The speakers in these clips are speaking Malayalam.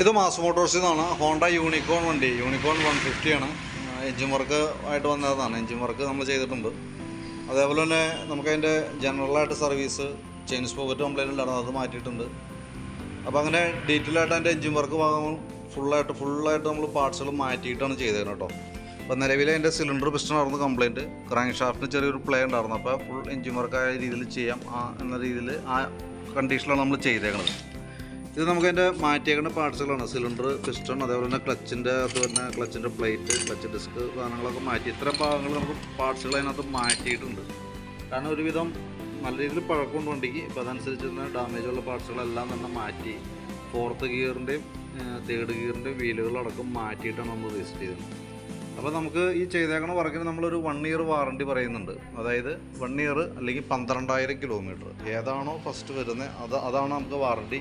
ഇത് മാസ് മോട്ടോഴ്സിൽ നിന്നാണ്. ഹോണ്ട യൂണിക്കോൺ വണ്ടി, യൂണിക്കോൺ 150 ആണ്. എൻജിൻ വർക്ക് ആയിട്ട് വന്നതാണ്. എൻജിൻ വർക്ക് നമ്മൾ ചെയ്തിട്ടുണ്ട്. അതേപോലെ തന്നെ നമുക്കതിൻ്റെ ജനറലായിട്ട് സർവീസ്, ചെയിൻ സ്പോക്കറ്റ് കംപ്ലൈൻറ്റ് ഉണ്ടായിരുന്നു, അത് മാറ്റിയിട്ടുണ്ട്. അപ്പോൾ അങ്ങനെ ഡീറ്റെയിൽ ആയിട്ട് അതിൻ്റെ എൻജിൻ വർക്ക് ഭാഗങ്ങൾ ഫുള്ളായിട്ട് നമ്മൾ പാർട്സുകൾ മാറ്റിയിട്ടാണ് ചെയ്തേക്കുന്നത് കേട്ടോ. അപ്പോൾ നിലവിൽ അതിൻ്റെ സിലിണ്ടർ പിസ്റ്റൺ ആയിരുന്നു കംപ്ലൈൻറ്റ്. ക്രാങ്ക് ഷാഫ്റ്റിന് ചെറിയൊരു പ്ലേ ഉണ്ടായിരുന്നു. അപ്പോൾ ഫുൾ എൻജിൻ വർക്കായ രീതിയിൽ ചെയ്യാം എന്ന രീതിയിൽ ആ കണ്ടീഷനിലാണ് നമ്മൾ ചെയ്തേക്കുന്നത്. ഇത് നമുക്കതിൻ്റെ മാറ്റിയേക്കുന്ന പാർട്സുകളാണ്. സിലിണ്ടർ പിസ്റ്റൺ, അതേപോലെ തന്നെ ക്ലച്ചിൻ്റെ അത് തന്നെ ക്ലച്ചിൻ്റെ പ്ലേറ്റ്, ക്ലച്ച് ഡിസ്ക് സാധനങ്ങളൊക്കെ മാറ്റി ഇത്തരം ഭാഗങ്ങൾ നമുക്ക് പാർട്സുകൾ അതിനകത്ത് മാറ്റിയിട്ടുണ്ട്. കാരണം ഒരുവിധം നല്ല രീതിയിൽ പഴക്കമുണ്ട് വണ്ടിക്ക്. ഇപ്പോൾ അതനുസരിച്ച് തന്നെ ഡാമേജുള്ള പാർട്സുകളെല്ലാം തന്നെ മാറ്റി ഫോർത്ത് ഗിയറിൻ്റെയും തേർഡ് ഗിയറിൻ്റെയും വീലുകളടക്കം മാറ്റിയിട്ടാണ് നമ്മൾ രജിസ്റ്റർ ചെയ്തത്. അപ്പോൾ നമുക്ക് ഈ ചെയ്തേക്കുന്ന വർക്കിന് നമ്മളൊരു 1 ഇയർ വാറണ്ടി പറയുന്നുണ്ട്. അതായത് 1 ഇയർ അല്ലെങ്കിൽ 12,000 കിലോമീറ്റർ ഏതാണോ ഫസ്റ്റ് വരുന്നത് അതാണ് നമുക്ക് വാറണ്ടി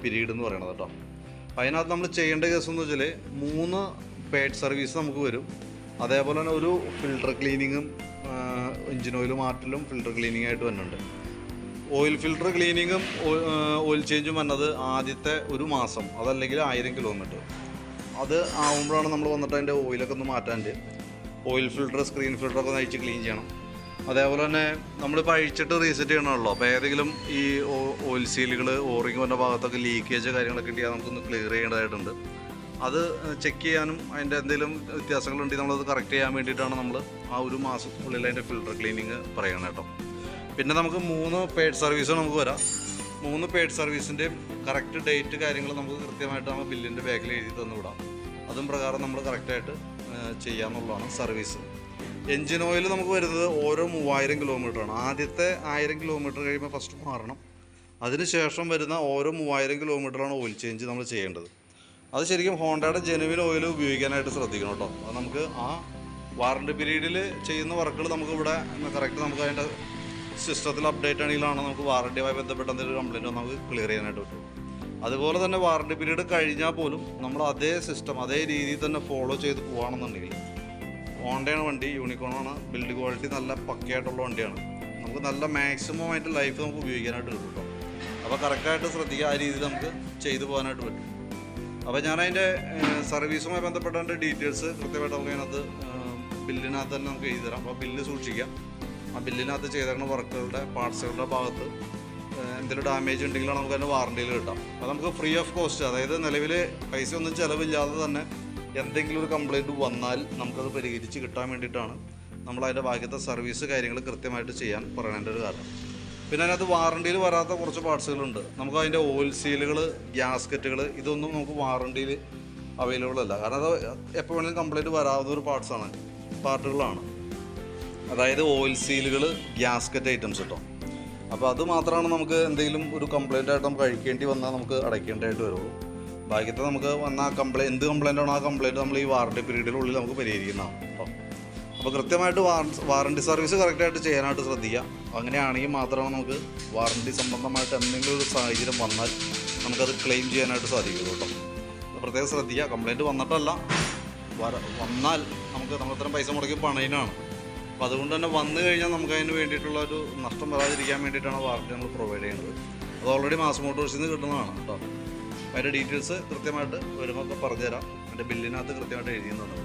പീരീഡ് എന്ന് പറയുന്നത് കേട്ടോ. അപ്പോൾ അതിനകത്ത് നമ്മൾ ചെയ്യേണ്ട കേസ് എന്ന് വെച്ചാൽ 3 പെയ്ഡ് സർവീസ് നമുക്ക് വരും. അതേപോലെ തന്നെ ഒരു ഫിൽട്ടർ ക്ലീനിങ്ങും എഞ്ചിൻ ഓയിൽ മാറ്റലും ഫിൽട്ടർ ക്ലീനിങ് ആയിട്ട് വരുന്നുണ്ട്. ഓയിൽ ഫിൽട്ടർ ക്ലീനിങ്ങും ഓയിൽ ചേഞ്ചും വന്നത് ആദ്യത്തെ ഒരു മാസം, അതല്ലെങ്കിൽ 1000 കിലോമീറ്റർ അത് ആകുമ്പോഴാണ് നമ്മൾ വന്നിട്ട് അതിൻ്റെ ഓയിലൊക്കെ ഒന്ന് മാറ്റാണ്ട്. ഓയിൽ ഫിൽട്ടർ, സ്ക്രീൻ ഫിൽട്ടറൊക്കെ ഒന്ന് അഴിച്ച് ക്ലീൻ ചെയ്യണം. അതേപോലെ തന്നെ നമ്മളിപ്പോൾ അഴിച്ചിട്ട് റീസെറ്റ് ചെയ്യണമല്ലോ. അപ്പോൾ ഏതെങ്കിലും ഈ ഓയിൽ സീലുകൾ, ഓറിങ് വന്ന ഭാഗത്തൊക്കെ ലീക്കേജ് കാര്യങ്ങളൊക്കെ ഉണ്ടെങ്കിൽ നമുക്കൊന്ന് ക്ലിയർ ചെയ്യേണ്ടതായിട്ടുണ്ട്. അത് ചെക്ക് ചെയ്യാനും അതിൻ്റെ എന്തെങ്കിലും വ്യത്യാസങ്ങളുണ്ടെങ്കിൽ നമ്മളത് കറക്റ്റ് ചെയ്യാൻ വേണ്ടിയിട്ടാണ് നമ്മൾ ആ ഒരു മാസത്തിനുള്ളിൽ അതിൻ്റെ ഫിൽട്ടർ ക്ലീനിങ് പറയണം കേട്ടോ. പിന്നെ നമുക്ക് 3 പെയ്ഡ് സർവീസ് നമുക്ക് വരാം. 3 പെയ്ഡ് സർവീസിൻ്റെയും കറക്റ്റ് ഡേറ്റ് കാര്യങ്ങൾ നമുക്ക് കൃത്യമായിട്ട് നമ്മൾ ബില്ലിൻ്റെ ബാക്കിൽ എഴുതി തന്നു വിടാം. അതും പ്രകാരം നമ്മൾ കറക്റ്റായിട്ട് ചെയ്യാമെന്നുള്ളതാണ് സർവീസ്. എൻജിൻ ഓയിൽ നമുക്ക് വരുന്നത് ഓരോ 3000 കിലോമീറ്ററാണ്. ആദ്യത്തെ 1000 കിലോമീറ്റർ കഴിയുമ്പോൾ ഫസ്റ്റ് മാറണം. അതിനുശേഷം വരുന്ന ഓരോ 3000 കിലോമീറ്ററാണ് ഓയിൽ ചേഞ്ച് നമ്മൾ ചെയ്യേണ്ടത്. അത് ശരിക്കും ഹോണ്ടയുടെ ജെനുവിൻ ഓയിൽ ഉപയോഗിക്കാനായിട്ട് ശ്രദ്ധിക്കണം കേട്ടോ. അത് നമുക്ക് ആ വാറണ്ടി പീരീഡിൽ ചെയ്യുന്ന വർക്കുകൾ നമുക്കിവിടെ കറക്റ്റ് നമുക്ക് അതിൻ്റെ സിസ്റ്റത്തിൽ അപ്ഡേറ്റ് ആണെങ്കിലാണ് നമുക്ക് വാറണ്ടിയുമായി ബന്ധപ്പെട്ട എന്തെങ്കിലും കംപ്ലയിൻറ്റ് നമുക്ക് ക്ലിയർ ചെയ്യാനായിട്ട് പറ്റും. അതുപോലെ തന്നെ വാറണ്ടി പീരീഡ് കഴിഞ്ഞാൽ പോലും നമ്മൾ അതേ സിസ്റ്റം അതേ രീതിയിൽ തന്നെ ഫോളോ ചെയ്ത് പോകുകയാണെന്നുണ്ടെങ്കിൽ ഹോണ്ടയാണ് വണ്ടി, യൂണിക്കോണാണ്, ബിൽഡ് ക്വാളിറ്റി നല്ല പക്കയായിട്ടുള്ള വണ്ടിയാണ്. നമുക്ക് നല്ല മാക്സിമം ആയിട്ട് ലൈഫ് നമുക്ക് ഉപയോഗിക്കാനായിട്ട് കിട്ടും കേട്ടോ. അപ്പോൾ കറക്റ്റായിട്ട് ശ്രദ്ധിക്കുക, ആ രീതിയിൽ നമുക്ക് ചെയ്തു പോകാനായിട്ട് പറ്റും. അപ്പോൾ ഞാനതിൻ്റെ സർവീസുമായി ബന്ധപ്പെട്ട അതിൻ്റെ ഡീറ്റെയിൽസ് കൃത്യമായിട്ട് നമുക്ക് അതിനകത്ത് ബില്ലിനകത്ത് തന്നെ നമുക്ക് എഴുതി തരാം. അപ്പോൾ ബില്ല് സൂക്ഷിക്കാം. ആ ബില്ലിനകത്ത് ചെയ്തേക്കുന്ന വർക്കുകളുടെ പാർട്സുകളുടെ ഭാഗത്ത് എന്തെങ്കിലും ഡാമേജ് ഉണ്ടെങ്കിലാണ് നമുക്ക് അതിൻ്റെ വാറണ്ടിയിൽ കിട്ടാം. അപ്പോൾ നമുക്ക് ഫ്രീ ഓഫ് കോസ്റ്റ്, അതായത് നിലവിൽ പൈസ ഒന്നും ചിലവില്ലാതെ തന്നെ എന്തെങ്കിലും ഒരു കംപ്ലയിൻറ്റ് വന്നാൽ നമുക്കത് പരിഹരിച്ച് കിട്ടാൻ വേണ്ടിയിട്ടാണ് നമ്മൾ അതിൻ്റെ ബാക്കിയത്തെ സർവീസ് കാര്യങ്ങൾ കൃത്യമായിട്ട് ചെയ്യാൻ പറയേണ്ട ഒരു കാരണം. പിന്നെ അതിനകത്ത് വാറണ്ടിയിൽ വരാത്ത കുറച്ച് പാർട്സുകളുണ്ട്. നമുക്ക് അതിൻ്റെ ഓയിൽ സീലുകൾ, ഗ്യാസ്കറ്റുകൾ, ഇതൊന്നും നമുക്ക് വാറണ്ടിയിൽ അവൈലബിൾ അല്ല. കാരണം അത് എപ്പോൾ വേണമെങ്കിലും കംപ്ലയിൻറ്റ് വരാവുന്ന ഒരു പാർട്ടുകളാണ്. അതായത് ഓയിൽ സീലുകൾ, ഗ്യാസ്കറ്റ് ഐറ്റംസ് കേട്ടോ. അപ്പോൾ അത് മാത്രമാണ് നമുക്ക് എന്തെങ്കിലും ഒരു കംപ്ലയിൻ്റ് ആയിട്ട് നമുക്ക് അഴിക്കേണ്ടി വന്നാൽ നമുക്ക് അടയ്ക്കേണ്ടതായിട്ട് വരുള്ളൂ. ബാക്കിയത്തെ നമുക്ക് വന്ന എന്ത് കംപ്ലയിൻ്റ് ആണോ ആ കംപ്ലയിൻറ്റ് നമ്മൾ ഈ വാറണ്ടി പീരീഡിനുള്ളിൽ നമുക്ക് പരിഹരിക്കുന്നതാണ് കേട്ടോ. അപ്പോൾ കൃത്യമായിട്ട് വാറണ്ടി സർവീസ് കറക്റ്റായിട്ട് ചെയ്യാനായിട്ട് ശ്രദ്ധിക്കുക. അങ്ങനെയാണെങ്കിൽ മാത്രമാണ് നമുക്ക് വാറണ്ടി സംബന്ധമായിട്ട് എന്തെങ്കിലും ഒരു സാഹചര്യം വന്നാൽ നമുക്കത് ക്ലെയിം ചെയ്യാനായിട്ട് സാധിക്കുള്ളൂ കേട്ടോ. പ്രത്യേകം ശ്രദ്ധിക്കുക. കംപ്ലയിൻറ്റ് വന്നിട്ടല്ല, വന്നാൽ നമ്മൾ ഇത്രയും പൈസ മുടക്കി പണയിനാണ്. അപ്പോൾ അതുകൊണ്ട് തന്നെ വന്നു കഴിഞ്ഞാൽ നമുക്ക് അതിന് വേണ്ടിയിട്ടുള്ള ഒരു നഷ്ടം വരാതിരിക്കാൻ വേണ്ടിയിട്ടാണ് വാറണ്ടി നമ്മൾ പ്രൊവൈഡ് ചെയ്യുന്നത്. അത് ഓൾറെഡി മാസ് മോട്ടോഴ്സിൽ നിന്ന് കിട്ടുന്നതാണ് കേട്ടോ. അതിൻ്റെ ഡീറ്റെയിൽസ് കൃത്യമായിട്ട് വരുമ്പോൾ പറഞ്ഞുതരാം. അതിൻ്റെ ബില്ലിനകത്ത് കൃത്യമായിട്ട് എഴുതിയെന്നുണ്ട്.